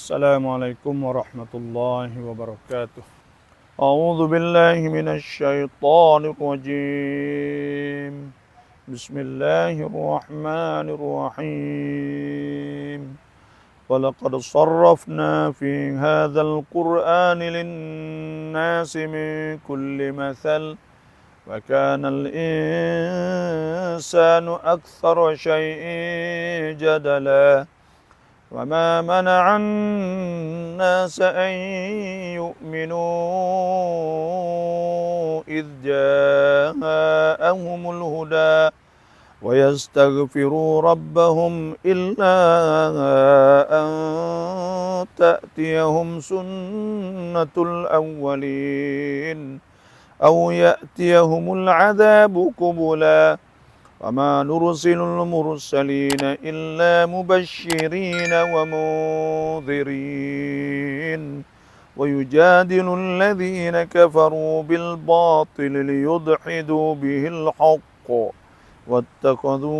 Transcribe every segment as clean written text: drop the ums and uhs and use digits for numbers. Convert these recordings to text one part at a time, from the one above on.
السلام عليكم ورحمة الله وبركاته. أعوذ بالله من الشيطان الرجيم. بسم الله الرحمن الرحيم. ولقد صرفنا في هذا القرآن للناس من كل مثل وكان الإنسان أكثر شيء جدلا وما منع الناس أن يؤمنوا إذ جاءهم الهدى ويستغفروا ربهم إلا أن تأتيهم سنة الأولين أو يأتيهم العذاب قبلا وما نرسل المرسلين إلا مبشرين ومنذرين ويجادل الذين كفروا بالباطل ليدحدوا به الحق واتخذوا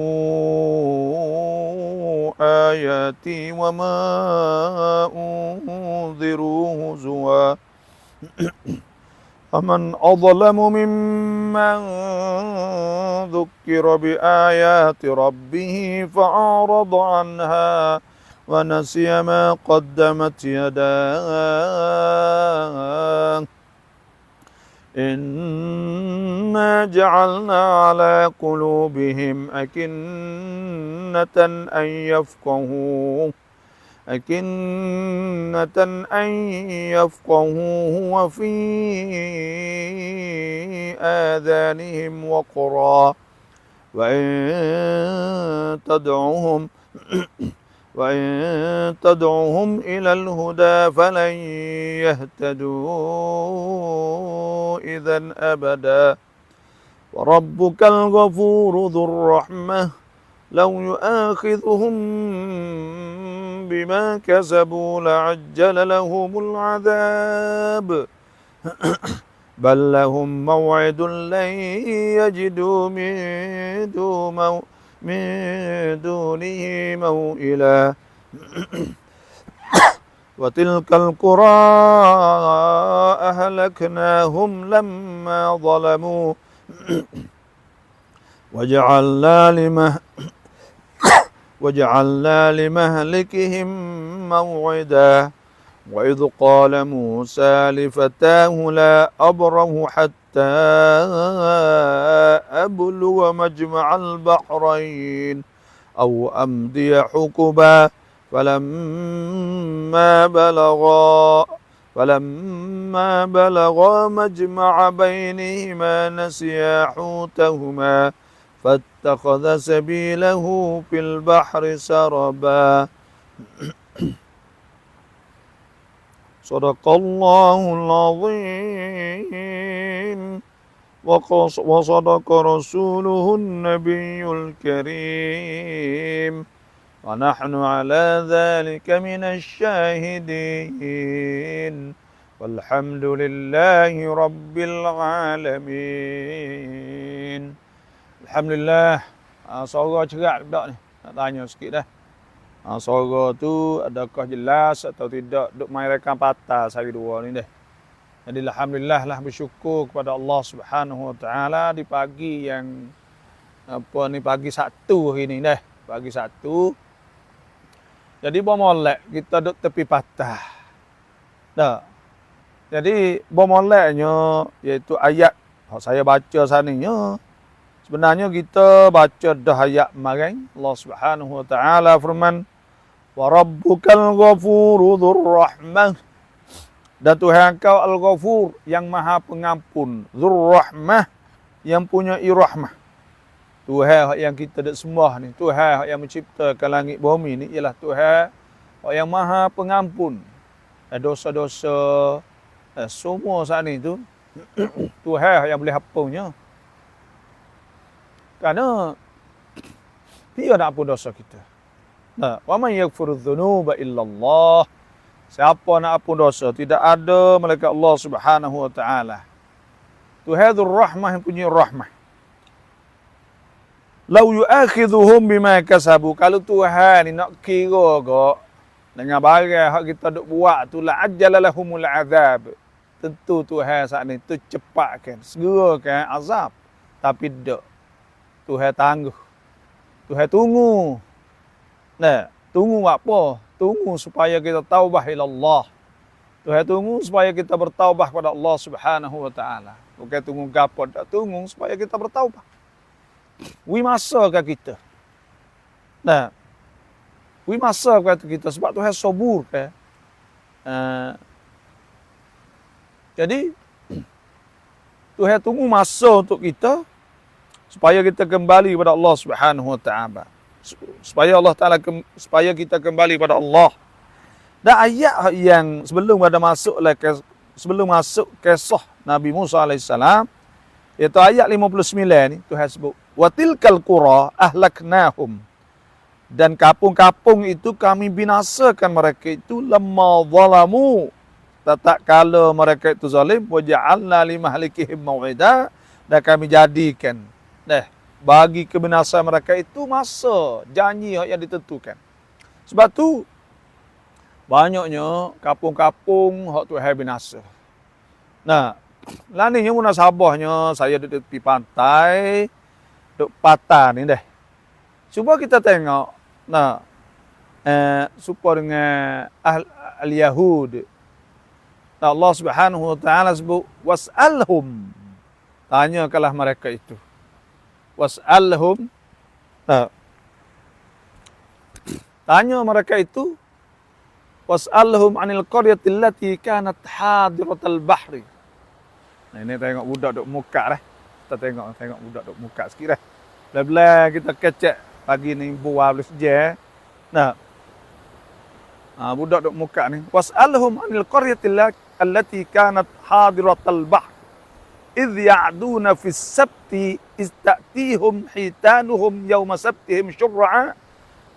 آياتي وما أنذروا هزوا فمن أظلم ممن ذكر بآيات ربه فأعرض عنها ونسي ما قدمت يداه إنا جعلنا على قلوبهم أكنة أن يفقهوه وفي آذانهم وقرا وإن تدعهم إلى الهدى فلن يهتدوا إذا أبدا وربك الغفور ذو الرحمة لو يؤاخذهم بما كسبوا لعجل لهم العذاب بل لهم موعد لن يجدوا من دونه موئلا وتلك القرى أهلكناهم لما ظلموا وجعلنا لمهلكهم موعدا وإذ قال موسى لفتاه لا أبره حتى أبلغ مجمع البحرين أو أمضي حقبا فلما بلغا مجمع بينهما نسيا حوتهما فاتخذ سبيله في البحر سربا صدق الله العظيم وصدق رسوله النبي الكريم ونحن على ذلك من الشاهدين والحمد لله رب العالمين. Alhamdulillah, suara cerak tak ni? Nak tanya sikit dah. Suara tu adakah jelas atau tidak? Duk main rekam patah sehari dua ni dah. Jadi alhamdulillah lah, bersyukur kepada Allah Subhanahu Wa Taala di pagi yang pagi Sabtu hari ni dah. Pagi Sabtu. Jadi bomolek kita duk tepi patah. Dah. Jadi bomoleknya iaitu ayat saya baca saninya. Sebenarnya kita baca dah ayat kemarin. Allah Subhanahu Wa Taala firman, "Wa rabbukal ghafuru dzur rahmah." Dan Tuhan kau Al-Ghafur yang Maha Pengampun, Dzur Rahmah yang punya irahmah. Tuhan yang kita dak sembah ni, Tuhan yang menciptakan langit bumi ni ialah Tuhan yang Maha Pengampun. Dosa-dosa semua saat ni tu Tuhan yang boleh hapunnya. Kerana dia nak ampun dosa kita. Nah, wa man yaghfirudz dzunuba illallah. Siapa nak ampun dosa tidak ada malaikat Allah Subhanahu Wa Taala. Tuhan Dzur Rahmah yang punya rahmah. Lau yu'akhidhuhum bima kasabu. Kalau Tuhan ni nak kira ke, Dengan barang hak kita duk buat tu la ajjalalahumul azab. Tentu Tuhan saat ni tu cepatkan, segerakan azab. Tapi dak. Tuhan tangguh. Tuhan tunggu. Nah, tunggu apa? Tunggu supaya kita taubah ila Allah. Tuhan tunggu supaya kita bertaubah kepada Allah Subhanahu wa taala. Bukan tunggu gapo, dak tunggu supaya kita bertaubah. Wi masa ke kita. Nah, wi masa kata kita sebab Tuhan sabur ke. Jadi Tuhan tunggu masa untuk kita supaya kita kembali kepada Allah Subhanahu wa taala. Supaya kita kembali kepada Allah. Dan ayat yang sebelum masuk kisah Nabi Musa alaihissalam, iaitu ayat 59 ni Tuhan sebut wa tilkal qura ahlaknahum, dan kapung-kapung itu kami binasakan mereka itu lamma zalamu, tak kala mereka itu zalim, wa ja'alna limahlikihim mau'ida, dan kami jadikan bagi kebinasan mereka itu masa janji yang ditentukan. Sebab tu banyaknya kapung-kapung hak Tuhan binasa. Nah, laninya munasabahnya saya duduk tepi pantai, duduk patah ni deh. Cuba kita tengok, nah, supaya dengan al-Yahud. Nah, Allah Subhanahu wa taala sebut was'alhum. Tanyakanlah mereka itu. Was'alhum. Nah, tanya mereka itu was'alhum 'anil qaryati allati kanat hadiratal bahri. Nah, ini tengok budak duk muka dah. Kita tengok budak duk muka sikit dah. Bila-bila kita kecek pagi ni buah boleh seje. Nah. Budak duk muka ni. Was'alhum 'anil qaryati allati kanat hadiratal bahri. إذ يعدون في السبت إذ تأتيهم حيتانهم يوم سبتهم شرعا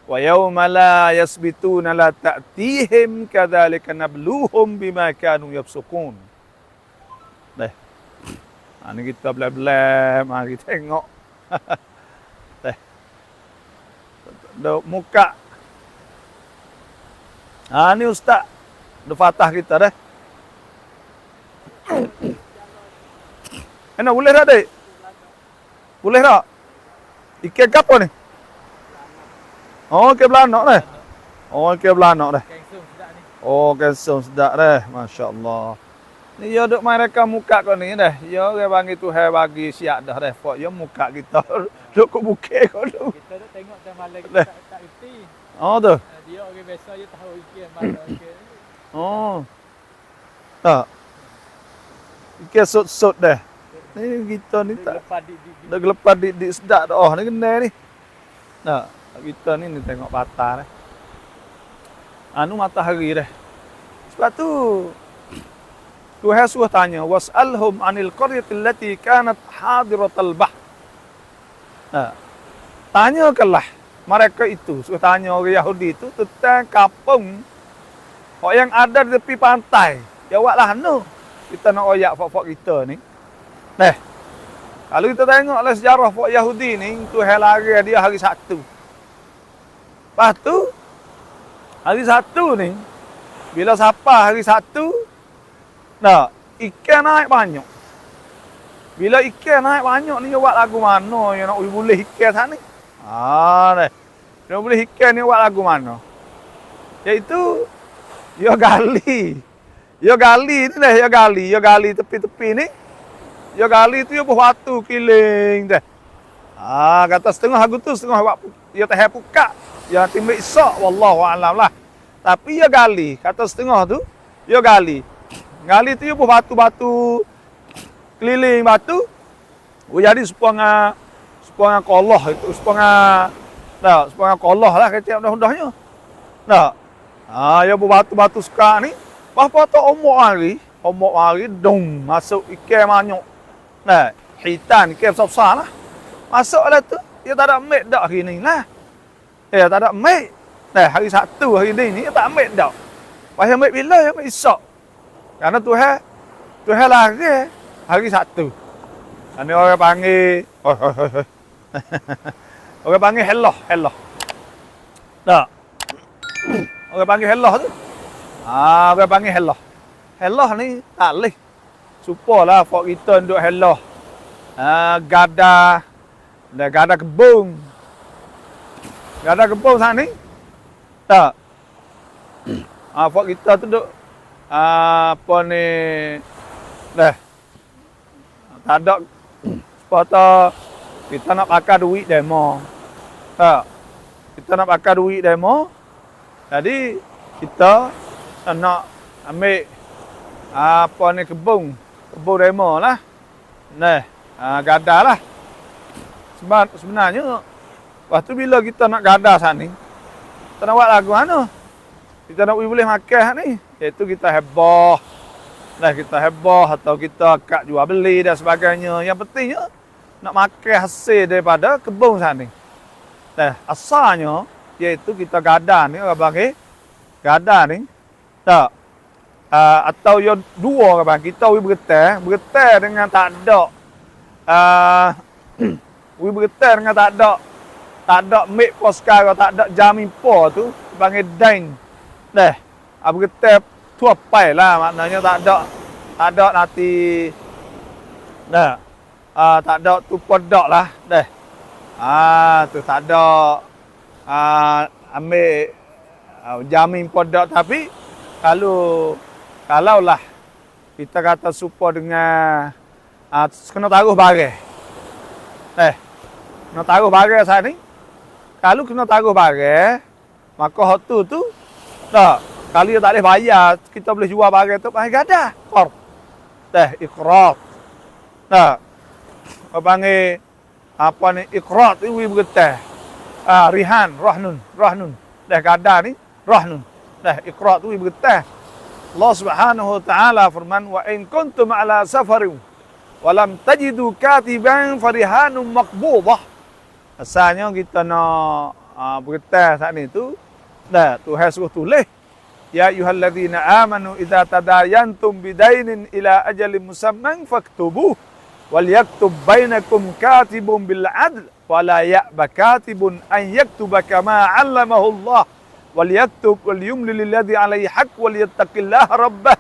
ويوم لا يسبتون لا تأتيهم كذلك نبلوهم بما كانوا يفسقون. Ini kita belah-belah, mari tengok. Duk muka. Ni ustaz duk fatah kita dah. Enak boleh tak, Dik? Boleh tak? Ikan apa ni? Oh, ikan belanak dah. Oh, ikan belanak dah. Oh, kensum sedap dah. Masya Allah. Ni dia duk main rekam muka kau ni dah. Dia orang panggil Tuhan bagi siap dah dah. Pok dia muka kita duk ke bukit kau tu. Kita duk tengok dah malam kita tak erti. Oh tu. Dia orang biasa je tahu ikan mana ikan. Oh. Tak. Ikan sut-sut dah. Ni kita ni tak dah gelepar di sedap dah. Oh, ni kena ni. Nah, kita ni tengok patah dah. Anu matahari dah. Sebab tu Tuhan suruh tanya was'alhum 'anil qaryati allati kanat hadiratal bahr. Nah, tanyakanlah mereka itu, suruh tanya orang Yahudi itu tentang kampung yang ada di tepi pantai. Jawablah anu. Kita nak oyak fok-fok kita ni. Nah, kalau kita tengoklah sejarah fok Yahudi ni, Tuhan lari dia hari Sabtu. Lepas tu hari Sabtu ni, bila siapa hari Sabtu, nah, ikan naik banyak. Bila ikan naik banyak ni, buat lagu mana yang nak boleh ikan sana ni? Dah. Dia boleh ikan ni buat lagu mana? Iaitu, dia gali. Dia gali ni dah, dia gali tepi-tepi ni. Dia gali tu dia buat batu kiling dah. Kata setengah lagu tu, setengah buat dia teh pukat. Dia timbul isak, wallahu a'lam lah. Tapi dia gali, kata setengah tu, dia gali. Gali tu dia buat batu-batu keliling batu. Jadi sepengah kolah itu, sepengah kolah lah kecil mudah-mudahnya. Nah. Dia buat batu-batu sekarang ni. Apa tu omok hari dong masuk ikan banyak. Nah, hitan ikan besar-besar lah. Masuklah tu, dia tak ada ambil dak hari ni lah. Tak ada ambil. Nah, hari Sabtu hari ni dia tak ambil dak. Pasal ambil bila? Ambil esok. Karena Tuhan lari hari Sabtu. Ini orang panggil, orang panggil helah. Tak. Orang panggil helah tu. Orang panggil helah. Helah ni tak leh. Supalah fok kita duk helah. Gada kebun. Gada kebun sana ni. Tak. Fok kita tu duk apa ni dah. Tak ada sepatah kita nak pakai duit demo. Tak. Kita nak pakai duit demo. Jadi kita nak ambil apa ni kebun demo lah. Nah, gada lah. Sebenarnya waktu bila kita nak gada sana ni, kita nak buat lagu mana? Kita nak boleh makan ni, iaitu kita heboh. Nah, kita heboh atau kita akak jual beli dan sebagainya. Yang pentingnya nak makan hasil daripada kebun sana ni. Nah, asalnya iaitu kita gada ni, orang panggil gada ni. Tak. Atau yang dua orang panggil, kita bergetar dengan tak ada bergetar dengan tak ada make poskar, tak ada jamin po tu panggil dain. Dah. Bergetar tuapai lah, maknanya tak ada nanti dah. Tak ada tu podok lah. Dah. Tu tak ada ambil jamin podok, tapi kalau lah kita kata support dengan kena taruh barang. Kena taruh barang saat ni. Kalau kena taruh barang, maka hak tu tak. Kalau dia tak boleh bayar, kita boleh jual barang tu panggil gada. Qard. Iqrar. Tak. Apa panggil apa ni iqrar tu bergetar. Rihan, rahnun. Gada ni rahnun. Iqrar tu bergetar. Allah Subhanahu wa taala firman, wa in kuntum ala safarin wa lam tajidu katiban farihanun maqbudah. Asalnya kita nak bergetar saat ni tu, Tuhan suruh tulis, ya ayyuhalladzina amanu idza tadayantum bidainin ila ajalin musamman faktubuh wal yaktub bainakum katibun bil adl wa la ya'ba katibun an yaktuba kama 'allamahu Allah wal yaktub wal yumli lilladzi 'alaihi haqq wal yattaqillaha rabbah.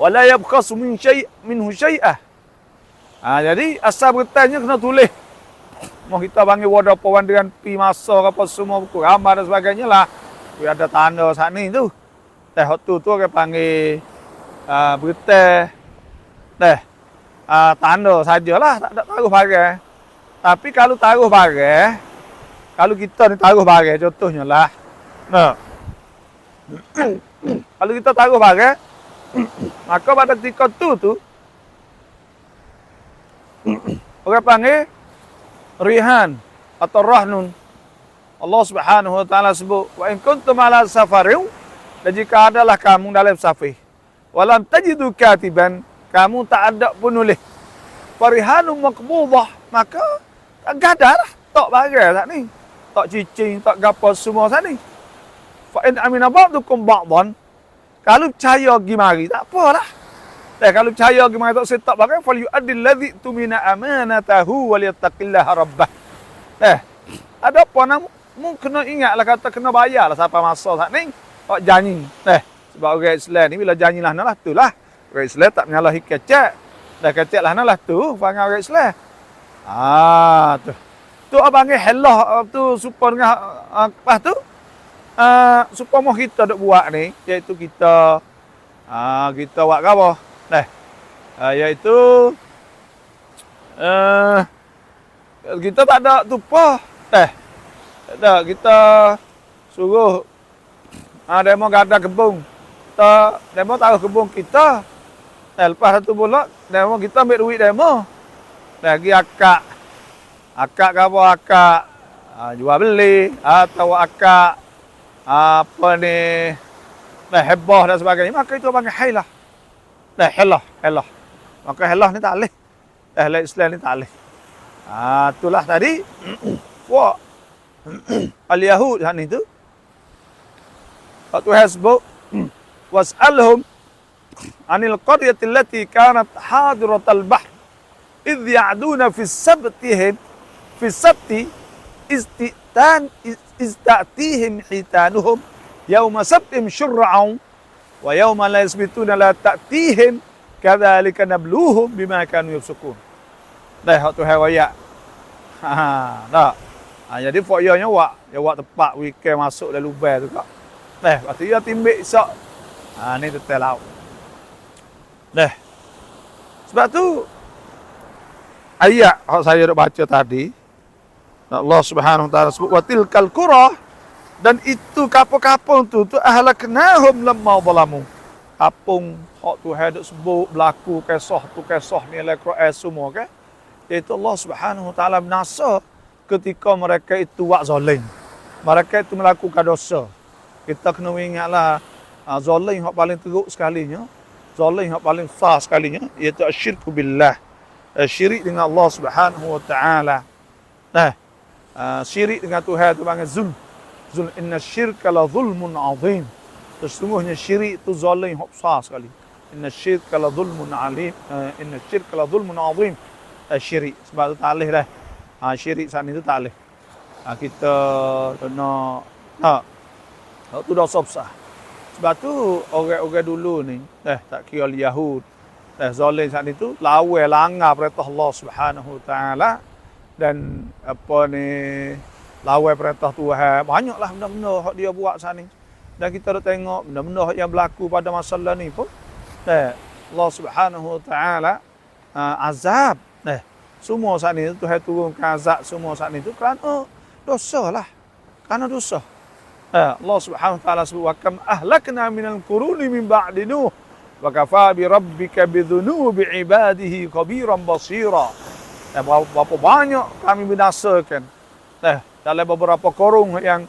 Wa la yabkhasu minhu syai'ah. Jadi asal bertanya kena tulis. Mau kita panggil wadah pawan dengan pi masa apa semua buku gambar dan sebagainya lah. Dia ada tanda saat ni tu. Tu orang panggil berita. Tanda sajalah, tak ada taruh barang. Tapi kalau taruh barang, kalau kita ni taruh barang contohnya lah. Kalau kita taruh barang, maka pada ketika tu orang panggil rihan atau rahnun. Allah Subhanahu wa taala sebut, wa in kuntum ala safarin, dan jika adalah kamu dalam safar, walam tajidu katiban, kamu tak ada penulis, farihanun maqbudah, maka tak gadah lah, tak barang tak ni, tak cicing, tak gapo semua tak ni. Fa in amina ba'dukum ba'dan, kalau percaya pergi mari tak apalah. Kalau percaya pergi mari tak setak barang, fal yu'addil ladzi tumina amanatahu wal yattaqillaha rabbah. Ada apa nak kena ingatlah, kata kena bayarlah siapa masa saat ni. Hak janji. Sebab orang Islam ni bila janji lah nalah tu lah. Orang Islam tak menyalahi kecek. Dah kecek lah nalah tu panggil orang Islam. Tu. Tu abang helah tu supaya dengan apa tu? Supaya mau kita dok buat ni, iaitu kita buat apa? Iaitu kita tak ada tupa. Tak, kita suruh demo gada kebun. Demo taruh kebun kita. Lepas tu pula demo kita ambil duit demo. Lagi akak jual beli atau akak apa ni heboh dan sebagainya, maka itu panggil hailah. Helah. Maka helah ni tak boleh. Helah Islam ni tak boleh. Itulah tadi wa al-yahud han itu. Tuhan sebut was'alhum anil qaryati allati kanat hadiratal bahr idh ya'duna fi sabti ista'tihim hitanuhum yauma sabtihim syur'an wa yauma la yasbituna la ta'tihim kadzalika nabluhum bima kanu yafsukun. Dah hak tu hawayak. Dah. Jadi foyanya wak tepat weekend masuk dalam lubang tu kak. Dah, lepas tu dia timbik esok. Ni tetel laut. Dah. Sebab tu ayat yang saya dah baca tadi, Allah Subhanahu wa taala sebut wa tilkal qura, dan itu kapung-kapung tu ahlaknahum lamma zalamu. Kapung hak Tuhan dak sebut berlaku kisah ni dalam Quran semua kan. Iaitu Allah Subhanahu wa taala binasa ketika mereka itu buat zalim. Mereka itu melakukan dosa. Kita kena ingatlah zalim yang paling teruk sekalinya, zalim yang paling besar sekalinya iaitu asyirku billah. Syirik dengan Allah Subhanahu wa taala. Nah, syirik dengan Tuhan itu panggil zulm. Zulm, inna syirka la zulmun azim. Sesungguhnya syirik itu zalim yang besar sekali. Inna syirka la zulmun alim. Inna syirka la zulmun azim. Syirik. Sebab tu tak boleh dah. Syirik saat ni tu tak boleh. Kita nak tu dosa besar. Sebab tu orang-orang dulu ni, tak kira Yahud, zalim saat ni tu lawan langgar perintah Allah Subhanahu wa taala dan lawan perintah Tuhan. Banyaklah benda-benda hak dia buat saat ni. Dan kita dah tengok benda-benda hak yang berlaku pada masalah ni pun. Allah Subhanahu wa taala azab. Semua saat ni Tuhan turunkan azab semua saat ni tu kerana dosa lah. Kerana dosa. Allah Subhanahu wa taala sebut wa kam ahlakna minal quruni min ba'di nuh wa kafa bi rabbika bi dhunubi ibadihi khabiran basira. Berapa banyak kami binasakan. Dalam beberapa korung yang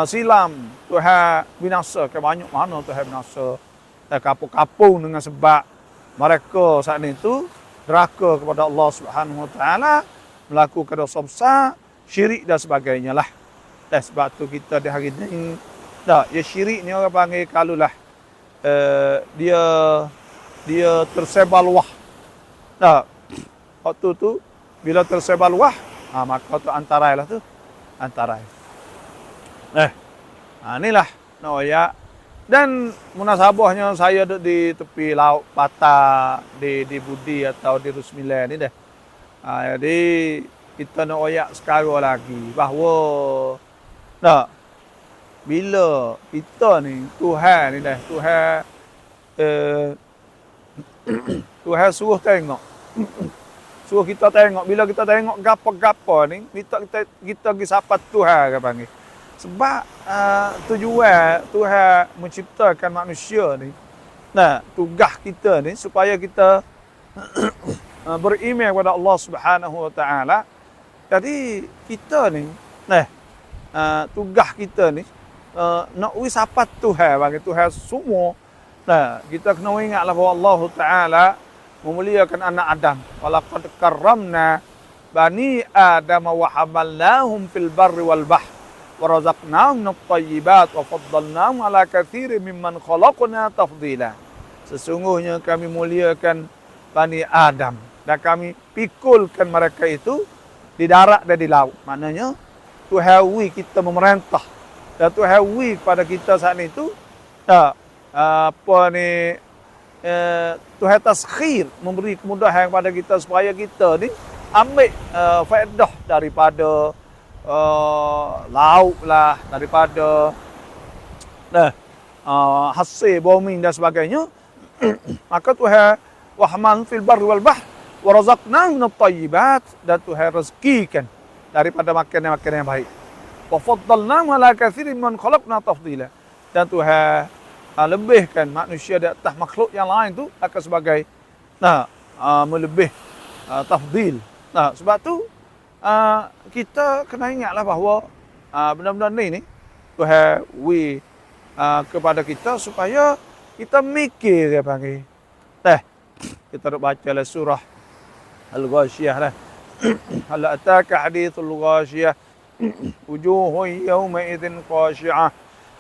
silam Tuhan binasakan, banyak mana Tuhan binasa. Kapung-kapung dengan sebab mereka saat itu deraka kepada Allah Subhanahu wa taala, melakukan dosa besar, syirik dan sebagainya lah. Sebab tu kita di hari ni ya syirik ni orang panggil kalulah dia tersebar luah. Waktu tu bila tersebar luah, maka tu antarai lah tu. Antarai. Inilah ya. Dan munasabahnya saya duduk di tepi laut Patah di Budi atau di Rusmila ni dah. Jadi kita nak oyak sekarang lagi bahawa bila kita ni Tuhan ni dah, Tuhan suruh tengok. Suruh kita tengok, bila kita tengok gapo-gapo ni, kita pergi sapa Tuhan ke panggil. Sebab tujuan Tuhan menciptakan manusia ni, tugas kita ni supaya kita beriman kepada Allah Subhanahu wa taala. Jadi kita ni, tugas kita ni nak wisapa Tuhan bagi Tuhan semua. Kita kena ingatlah bahawa Allah taala memuliakan anak Adam. Walaqad karramna bani Adam wa hamalnahum fil barri wal bahr wa razaqnahum minat thayyibat wa faddalnahum ala katsirin mimman khalaqna tafdila. Sesungguhnya kami muliakan Bani Adam dan kami pikulkan mereka itu di darat dan di laut. Maknanya Tuhan wi kita memerintah dan Tuhan wi kepada kita saat itu Tuhan taskhir, memberi kemudahan kepada kita supaya kita ni ambil faedah daripada laut lah, daripada hasil bumi dan sebagainya. Maka Tuhan wahman fil barri wal bahr wa razaqnahum minat thayyibat, dan Tuhan rezekikan daripada makanan-makanan yang baik. Wa faddalnahum ala katsirin mimman khalaqna tafdila, dan Tuhan lebihkan manusia di atas makhluk yang lain tu akan sebagai melebih tafdil. Sebab tu kita kena ingatlah bahawa benda-benda ni Tuhan kepada kita supaya kita mikir dia panggil. Kita nak baca lah surah Al-Ghashiyah lah. Hal ataka hadithul ghashiyah wujuhun yawma idzin khashi'ah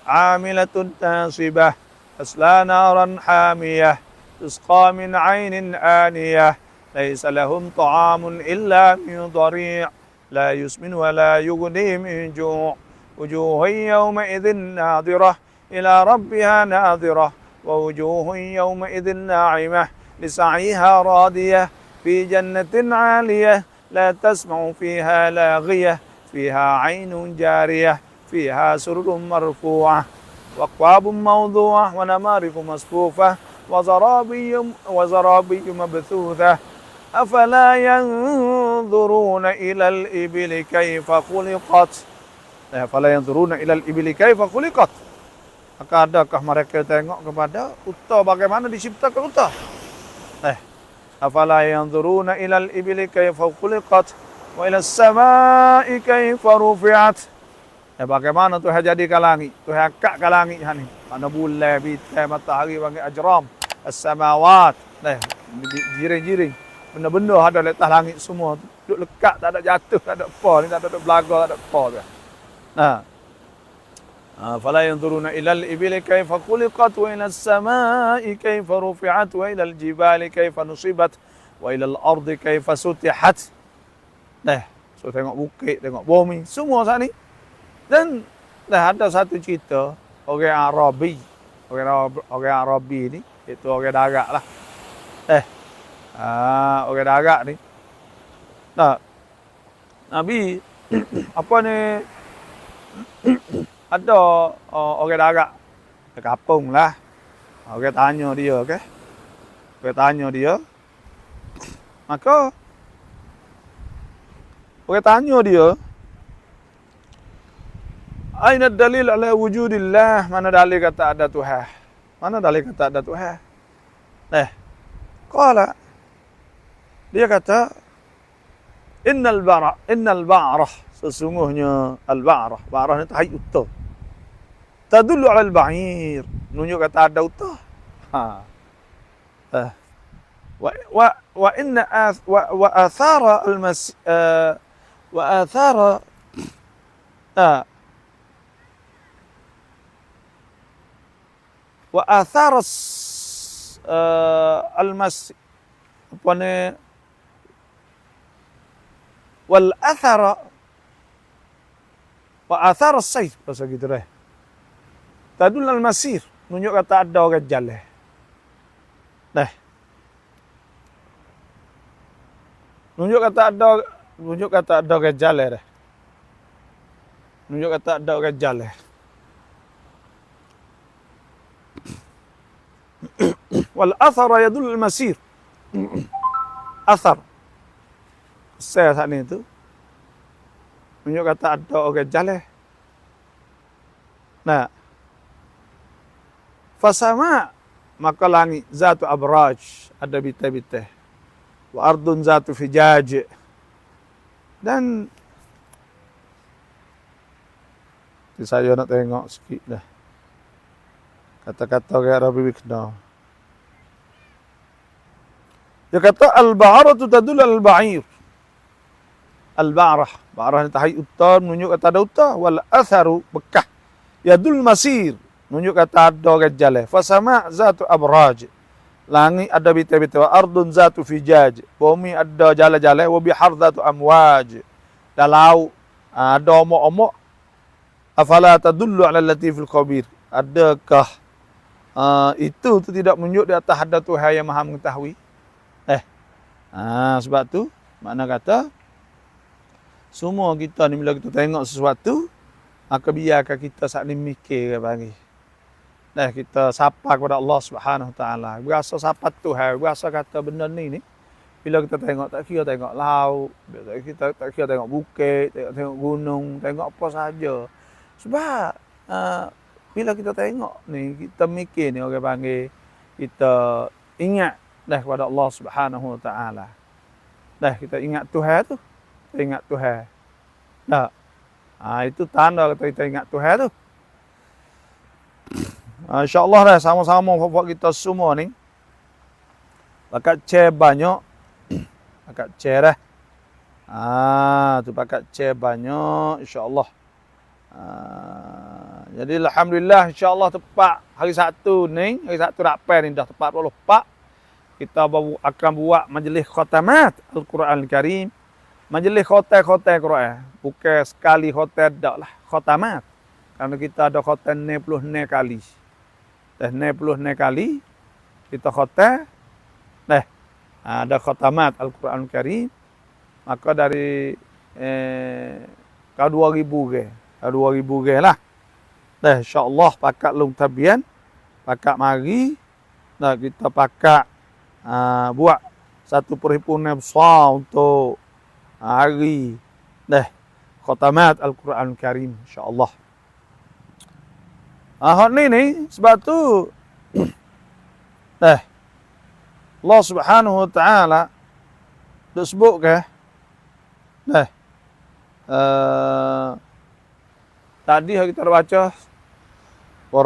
'amilatun tasibah tasla naran hamiyah tusqa min 'ainin aniyah laysa lahum ta'amun illa min dhari' la yusmin wa la yughni min ju' wujuhun yawma idzin nadhirah ila rabbiha nadhirah wa wujuhun yawma idzin na'imah li sa'iha radiyah fi jannatin 'aliyah la tasma'u fiha laghiyah fiha 'ainun jariyah fiha sururun marfu'ah wa aqwabun mawdu'ah wa namariqu masfufah wa zarabiyyun mabthuthah afala yanzuruna ilal ibili kaifa khuliqat. Afala yanzuruna ilal ibili kaifa khuliqat. Maka adakah mereka tengok kepada unta bagaimana diciptakan unta? Afala yanzuruna ilal ibili kaifa khuliqat wa ilas samai kaifa rufi'at. Bagaimana Tuhan jadikan langit? Tuhan angkatkan langit ni. Mana bulan, bintang, matahari, bagi ajram, as-samawat. Jiring-jiring. Benda-benda ada letak langit semua. Duduk lekat, tak ada jatuh, tak ada apa. Ni tak ada belaga, tak ada apa. Fala yanzuruna ilal ibili kaifa khuliqat wa ilas samai kaifa rufi'at wa ilal jibali kaifa nusibat wa ilal ardi kaifa sutihat. So tengok bukit, tengok bumi, semua saat ni. Dan ada satu cerita orang Arabi ni, itu orang darat lah. Orang darat ni. Nabi apa ni ada orang darat di kampung lah. Orang tanya dia, okey. Orang tanya dia. Maka orang tanya dia, aina dalil ala wujudillah? Mana dalil kata ada Tuhan? Mana dalil kata ada Tuhan? Qala, dia kata, innal ba'rah, sesungguhnya al-ba'rah. Ba'rah ni tahi unta. Tadullu ala al-ba'ir, nunjuk kata ada unta. Wa inna wa athara wa athara wa athara al-mas apa ni wal athara wa athara as-sayr, bahasa gitu dah. Tadul al-masir, nunjuk kata ada orang jalan. Nunjuk kata ada orang jalan dah. Nunjuk kata ada orang jalan. Wal athara yadul al-masir. Athar. Saya saat ni tu nunjuk kata ada orang jalan. Fasama, maka langit zatu abraj, ada bintang-bintang. Wa ardun zatu fijaj. Dan saya nak tengok sikit dah. Kata-kata orang Arabi kena. Dia kata al-ba'ratu tadul al-ba'ir. Al-ba'rah, ba'rah ni tahi unta, menunjuk kata ada unta. Wal atharu, bekah. Yadul masir, menunjuk kata ada orang jalan. Fasama' zatu abraj. Langit ada bintang-bintang. Wa ardun zatu fijaj. Bumi ada jalan-jalan. Wa bihar zatu amwaj. Dan laut ada omok-omok. Afala tadullu ala latifil khabir. Adakah itu tidak menunjuk di atas ada Tuhan yang maha mengetahui? Sebab tu makna kata semua kita ni bila kita tengok sesuatu, maka biarkan kita saat ni mikir bagi. Kita sapa kepada Allah Subhanahu Wa Taala. Berasa sapa Tuhan, berasa kata benda ni bila kita tengok, tak kira tengok laut, kita tak kira tengok bukit, tengok gunung, tengok apa saja. Sebab bila kita tengok ni, kita mikir ni orang panggil, kita ingat kepada Allah Subhanahu Wa Taala. Kita ingat Tuhan tu. Kita ingat Tuhan. Itu tanda kita ingat Tuhan tu. InsyaAllah sama-sama buat kita semua ni. Pakat chair banyak. Pakat chair tu pakat chair banyak, insyaAllah. Jadi alhamdulillah, insyaAllah tepat hari Sabtu ni, hari Sabtu Rapai ni dah tepat 24. Kita akan buat majlis khatamat Al-Quran Al-Karim Majlis khotel Quran. Bukan sekali khotel dak lah. Khotamat. Karena kita ada khotel 90 kali. Dah 90 kali kita khotel. Dah ada khotamat Al-Quran Karim. Maka dari kau 2000 ke. Kau 2000 ke lah. Dah insya-Allah pakat lung tabian. Pakat mari. Dah kita pakat buat satu perhimpunan besar untuk hari khotamat Al-Quran Karim insya-Allah. Hak ni sebab tu Allah Subhanahu wa taala dak sebut ke tadi kita baca wa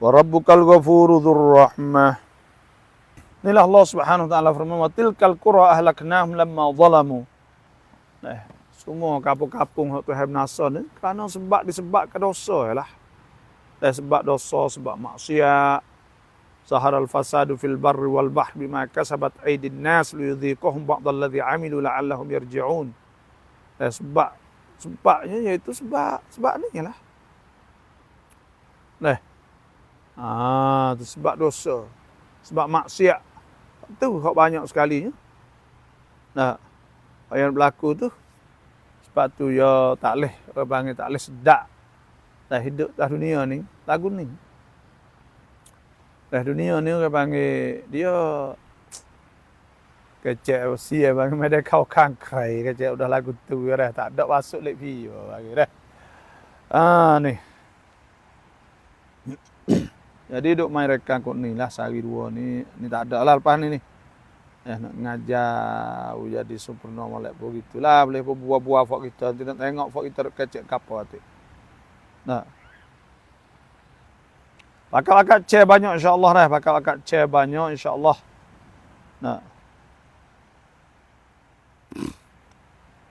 rabbukal ghafuru dzur rahmah. Inilah Allah Subhanahu wa taala firman wa tilkal qura ahlaknahum lamma zalamu. Semua kampung-kampung hak Tuhan binasa ni kerana disebabkan dosa lah. Sebab dosa, sebab maksiat. Zaharal fasadu fil barri wal bahri bima kasabat aydin nas liyudhiqahum ba'dalladzi amilu la'allahum yarji'un. Sebabnya iaitu sebab ni lah. Tu sebab dosa, sebab maksiat. Tu hak banyak sekali nya. Apa yang berlaku tu sebab tu ya tak leh, orang panggil tak leh sedak. Hidup dah dunia ni, lagu ni. Dunia ni orang panggil dia kecek usia bang mai dah kau kangkai kecek udah lagu tu dah tak ada masuk lek pi bagi dah. Ni. Jadi duk main rekam kok ni lah sehari dua ni tak ada lah lepas ni. Nak ngajar jadi sempurna molek begitulah boleh buah-buah fak kita tidak tengok fak kita kecek kapal tu. Pakat-pakat chair banyak insya-Allah dah. Pakat-pakat chair banyak insya-Allah.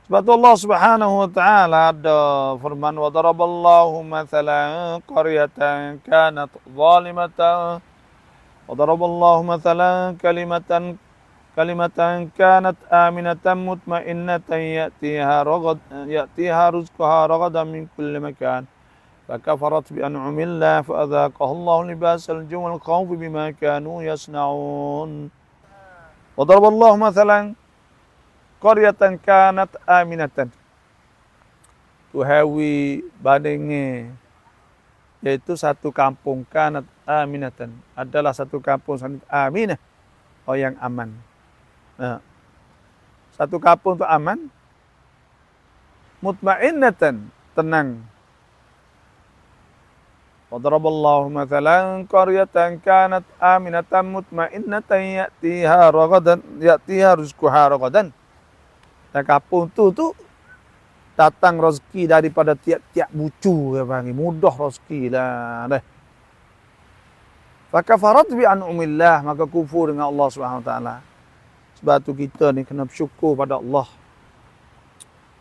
Sebab tu Allah Subhanahu wa taala ada firman wa daraballahu mathalan qaryatan kanat zalimatan wa daraballahu mathalan kalimatan kanat aminatan mutmainnatan ya'tiha rizquha ragadan min kulli makan. فكفرت بأنعم الله فأذاقها الله لباس الجوع والخوف بما كانوا يصنعون وضرب الله مثلا قرية كانت آمنة tuhawi bandingnya yaitu satu kampung kanat aminatan adalah satu kampung sangat aminah yang aman. Satu kampung itu aman, mutmainnatan tenang. وضرب الله مثلا قرية كانت آمنة مطمئنة يأتيها رزقها رغدا. Dan kampung tu datang rezeki daripada tiap-tiap bucu ya bang, mudah rezeki lah dah. Fakafarat bi an'umillah, maka kufur dengan Allah Subhanahu wa taala. Sebab tu kita ni kena bersyukur pada Allah.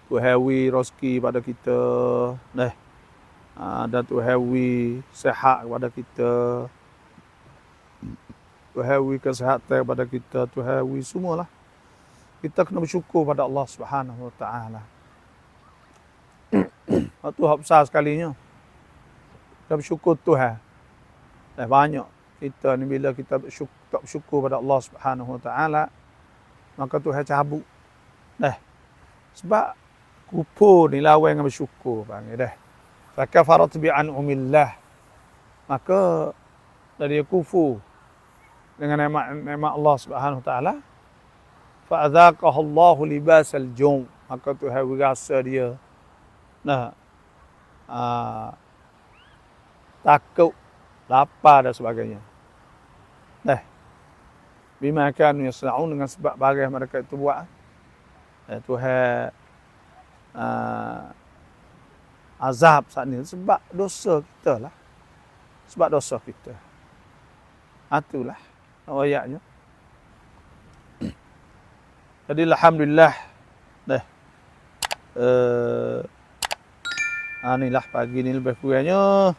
Tuhawi rezeki pada kita dah. Dan Tuhawi sehat kepada kita, Tuhawi kesihatan kepada kita, Tuhawi semualah. Kita kena bersyukur pada Allah Subhanahu wa taala. Itu hak besar sekalinya. Kita bersyukur Tuhan. Banyak kita ni bila kita tak bersyukur pada Allah Subhanahu wa taala, maka Tuhan cabut. Sebab kufur ni lawan dengan bersyukur panggil dah. Fakafarat bi an'umillah, maka dari kufur dengan nikmat Allah Subhanahu wa taala, fa adzaqahu Allahu libasal jum', maka Tuhan rasa dia takut, lapar dan sebagainya. Bima kanu yasna'un, dengan sebab barang mereka itu buat. Tuhan azab saat ni sebab dosa kita lah. Sebab dosa kita. Itulah ayatnya. Jadi alhamdulillah inilah pagi ni lebih kurangnya